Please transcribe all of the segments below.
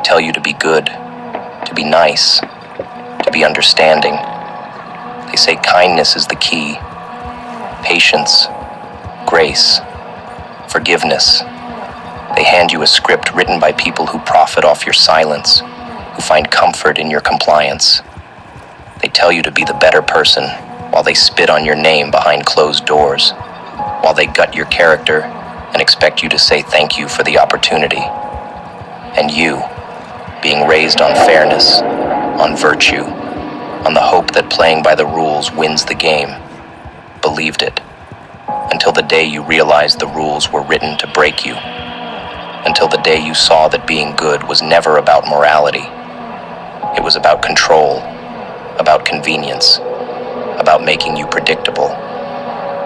tell you to be good, to be nice, to be understanding. They say kindness is the key. Patience, grace, forgiveness. They hand you a script written by people who profit off your silence, who find comfort in your compliance. They tell you to be the better person while they spit on your name behind closed doors, while they gut your character and expect you to say thank you for the opportunity. And you, being raised on fairness, on virtue, on the hope that playing by the rules wins the game, believed it, until the day you realized the rules were written to break you, until the day you saw that being good was never about morality. It was about control, about convenience, about making you predictable.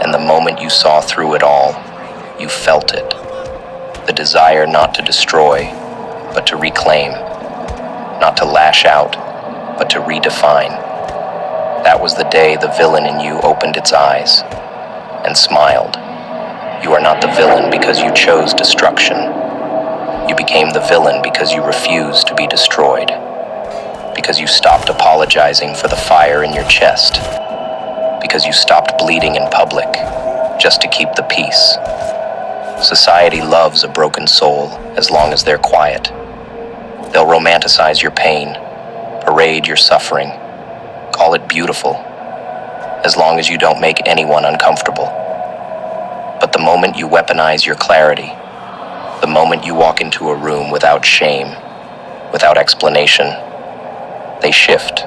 And the moment you saw through it all, you felt it. The desire not to destroy, but to reclaim. Not to lash out, but to redefine. That was the day the villain in you opened its eyes and smiled. You are not the villain because you chose destruction. You became the villain because you refused to be destroyed. Because you stopped apologizing for the fire in your chest. Because you stopped bleeding in public just to keep the peace. Society loves a broken soul as long as they're quiet. They'll romanticize your pain, parade your suffering, call it beautiful, as long as you don't make anyone uncomfortable. But the moment you weaponize your clarity, the moment you walk into a room without shame, without explanation, they shift.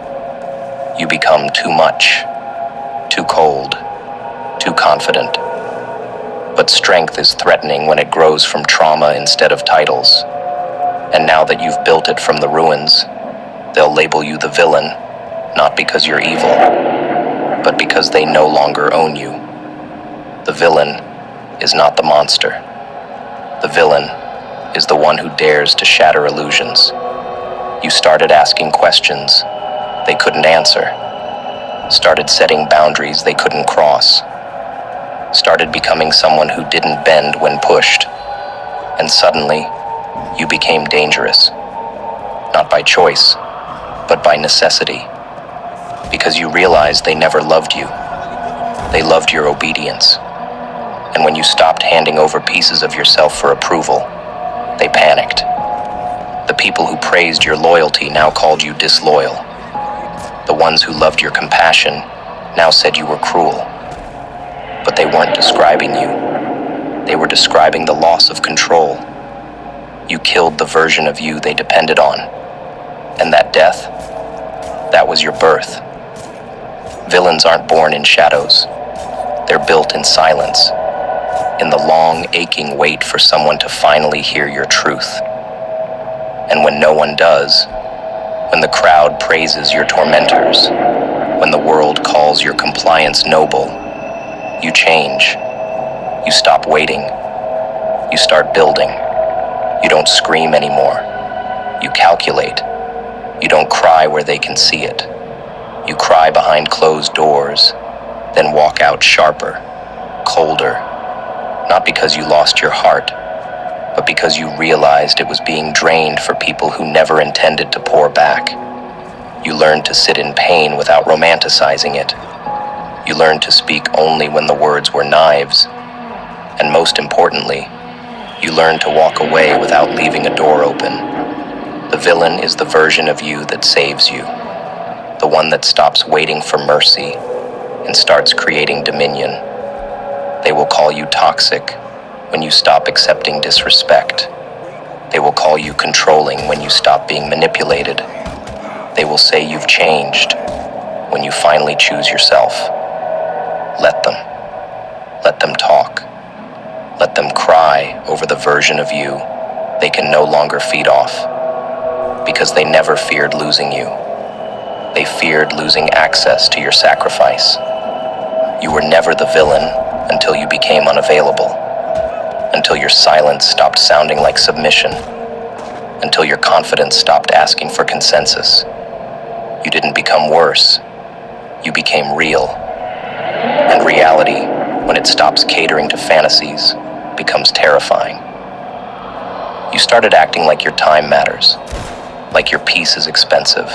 You become too much, too cold, too confident. But strength is threatening when it grows from trauma instead of titles. And now that you've built it from the ruins, they'll label you the villain, not because you're evil, but because they no longer own you. The villain is not the monster. The villain is the one who dares to shatter illusions. You started asking questions they couldn't answer. Started setting boundaries they couldn't cross. Started becoming someone who didn't bend when pushed. And suddenly, you became dangerous. Not by choice, but by necessity. Because you realized they never loved you. They loved your obedience. And when you stopped handing over pieces of yourself for approval, they panicked. The people who praised your loyalty now called you disloyal. The ones who loved your compassion now said you were cruel. But they weren't describing you. They were describing the loss of control. You killed the version of you they depended on. And that death, that was your birth. Villains aren't born in shadows. They're built in silence, in the long, aching wait for someone to finally hear your truth. And when no one does, when the crowd praises your tormentors, when the world calls your compliance noble, you change. You stop waiting. You start building. You don't scream anymore. You calculate. You don't cry where they can see it. You cry behind closed doors, then walk out sharper, colder, not because you lost your heart, but because you realized it was being drained for people who never intended to pour back. You learned to sit in pain without romanticizing it. You learned to speak only when the words were knives. And most importantly, you learned to walk away without leaving a door open. The villain is the version of you that saves you. The one that stops waiting for mercy and starts creating dominion. They will call you toxic when you stop accepting disrespect. They will call you controlling when you stop being manipulated. They will say you've changed when you finally choose yourself. Let them. Let them talk. Let them cry over the version of you they can no longer feed off. Because they never feared losing you. They feared losing access to your sacrifice. You were never the villain until you became unavailable. Until your silence stopped sounding like submission. Until your confidence stopped asking for consensus. You didn't become worse. You became real. And reality, when it stops catering to fantasies, becomes terrifying. You started acting like your time matters, like your peace is expensive,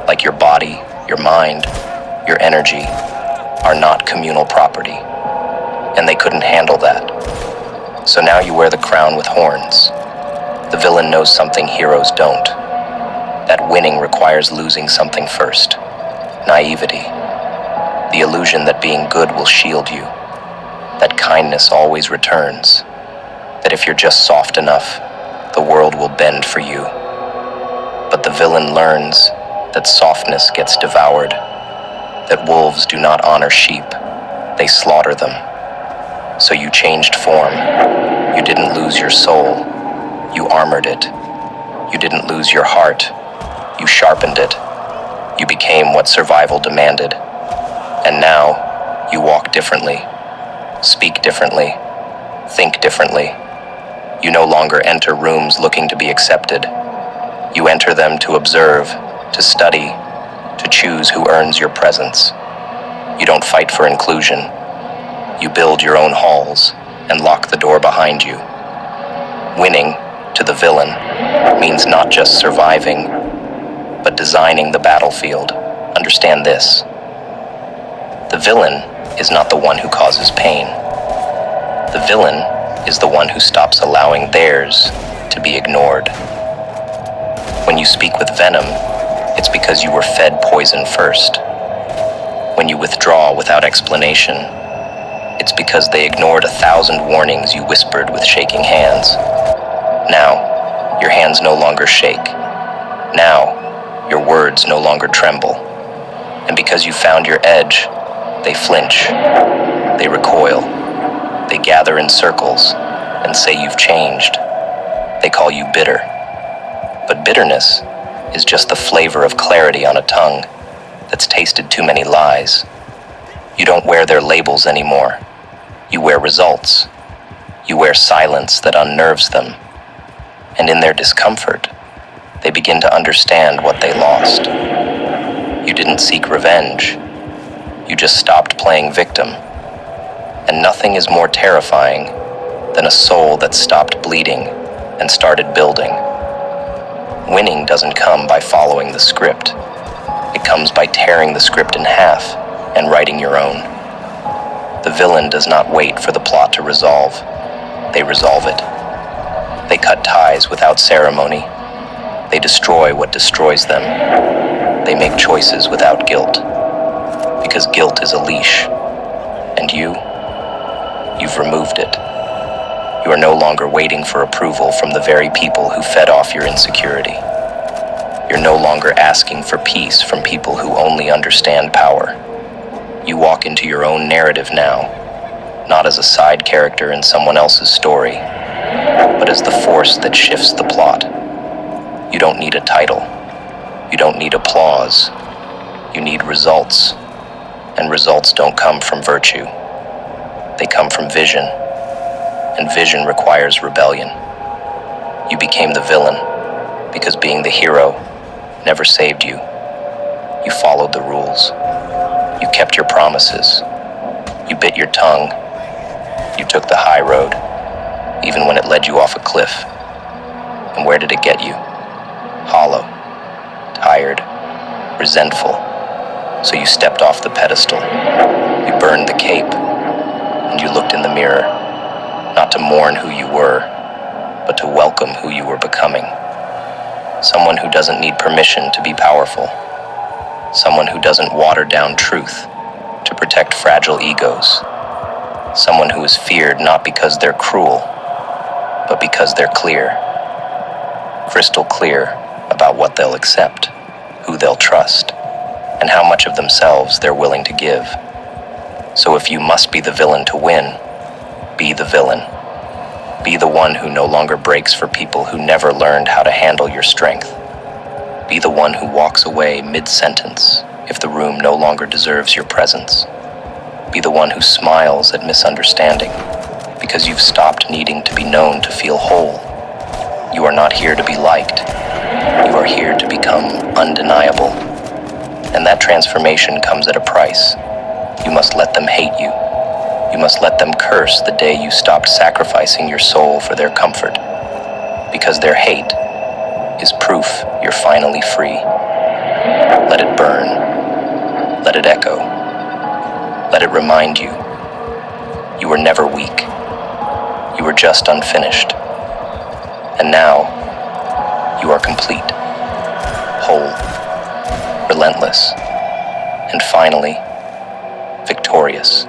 like your body, your mind, your energy are not communal property, and they couldn't handle that. So now you wear the crown with horns. The villain knows something heroes don't, that winning requires losing something first. Naivety. The illusion that being good will shield you, that kindness always returns, that if you're just soft enough, the world will bend for you. But the villain learns that softness gets devoured, that wolves do not honor sheep, they slaughter them. So you changed form. You didn't lose your soul, you armored it. You didn't lose your heart, you sharpened it. You became what survival demanded. And now, you walk differently, speak differently, think differently. You no longer enter rooms looking to be accepted. You enter them to observe, to study, to choose who earns your presence. You don't fight for inclusion. You build your own halls and lock the door behind you. Winning, to the villain, means not just surviving, but designing the battlefield. Understand this. The villain is not the one who causes pain. The villain is the one who stops allowing theirs to be ignored. When you speak with venom, it's because you were fed poison first. When you withdraw without explanation, it's because they ignored 1,000 warnings you whispered with shaking hands. Now, your hands no longer shake. Now, your words no longer tremble. And because you found your edge, they flinch, they recoil, they gather in circles and say you've changed. They call you bitter. But bitterness is just the flavor of clarity on a tongue that's tasted too many lies. You don't wear their labels anymore. You wear results. You wear silence that unnerves them. And in their discomfort, they begin to understand what they lost. You didn't seek revenge. You just stopped playing victim. And nothing is more terrifying than a soul that stopped bleeding and started building. Winning doesn't come by following the script. It comes by tearing the script in half and writing your own. The villain does not wait for the plot to resolve. They resolve it. They cut ties without ceremony. They destroy what destroys them. They make choices without guilt. Because guilt is a leash. And you've removed it. You are no longer waiting for approval from the very people who fed off your insecurity. You're no longer asking for peace from people who only understand power. You walk into your own narrative now, not as a side character in someone else's story, but as the force that shifts the plot. You don't need a title. You don't need applause. You need results. And results don't come from virtue. They come from vision. And vision requires rebellion. You became the villain because being the hero never saved you. You followed the rules. You kept your promises. You bit your tongue. You took the high road, even when it led you off a cliff. And where did it get you? Hollow, tired, resentful. So you stepped off the pedestal. You burned the cape. And you looked in the mirror, not to mourn who you were, but to welcome who you were becoming. Someone who doesn't need permission to be powerful. Someone who doesn't water down truth to protect fragile egos. Someone who is feared not because they're cruel, but because they're clear. Crystal clear about what they'll accept, who they'll trust, and how much of themselves they're willing to give. So if you must be the villain to win, be the villain. Be the one who no longer breaks for people who never learned how to handle your strength. Be the one who walks away mid-sentence if the room no longer deserves your presence. Be the one who smiles at misunderstanding because you've stopped needing to be known to feel whole. You are not here to be liked. You are here to become undeniable. And that transformation comes at a price. You must let them hate you. You must let them curse the day you stopped sacrificing your soul for their comfort. Because their hate is proof you're finally free. Let it burn. Let it echo. Let it remind you. You were never weak. You were just unfinished. And now, you are complete, whole, relentless, and finally, victorious.